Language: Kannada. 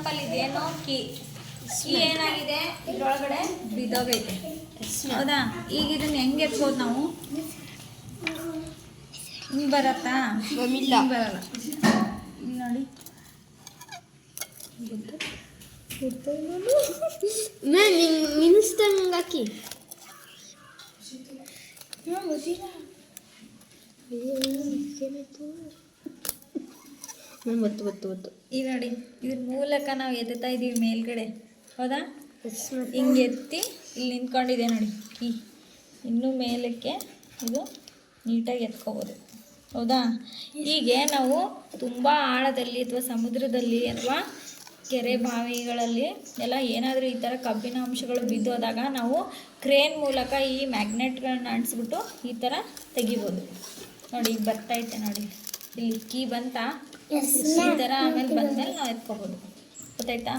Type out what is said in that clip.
ಎಕ್ಸಾಂಪಲ್ ಇದೇನೋ ಕೀ ಏನಾಗಿದೆ ಇದ್ರೊಳಗಡೆ ಬಿದ್ದೋಗೈತೆ, ಹೌದಾ? ಈಗ ಇದನ್ನ ಹೆಂಗೆ ಎತ್ಬೋದು ನಾವು? ಹಿಂಗೆ ಬರತ್ತಾ? ಇಲ್ಲ ಬರಲ್ಲ. ನೋಡಿ ಮಿನಿಸ್ಟಂಗೆ ಹಾಕಿ ಗೊತ್ತು ಈಗ ನೋಡಿ ಇದ್ರ ಮೂಲಕ ನಾವು ಎತ್ತಾ ಇದ್ದೀವಿ ಮೇಲ್ಗಡೆ, ಹೌದಾ? ಹಿಂಗೆ ಎತ್ತಿ ಇಲ್ಲಿ ನಿಂತ್ಕೊಂಡಿದೆ ನೋಡಿ ಕೀ, ಇನ್ನೂ ಮೇಲಕ್ಕೆ ಇದು ನೀಟಾಗಿ ಎತ್ಕೋಬೋದು, ಹೌದಾ? ಹೀಗೆ ನಾವು ತುಂಬ ಆಳದಲ್ಲಿ ಅಥವಾ ಸಮುದ್ರದಲ್ಲಿ ಅಥವಾ ಕೆರೆ ಬಾವಿಗಳಲ್ಲಿ ಎಲ್ಲ ಏನಾದರೂ ಈ ಥರ ಕಬ್ಬಿಣ ಅಂಶಗಳು ಬಿದ್ದೋದಾಗ ನಾವು ಕ್ರೇನ್ ಮೂಲಕ ಈ ಮ್ಯಾಗ್ನೆಟ್ಗಳನ್ನ ಅಂಟಿಸ್ಬಿಟ್ಟು ಈ ಥರ ತೆಗಿಬೋದು. ನೋಡಿ ಈಗ ಬರ್ತೈತೆ ನೋಡಿ, ಇಲ್ಲಿ ಕೀ ಬಂತಾ, ಈ ಥರ ಆಮೇಲೆ ಬಂದಮೇಲೆ ನಾವು ಎತ್ಕೋಬೋದು, ಗೊತ್ತಾಯ್ತಾ?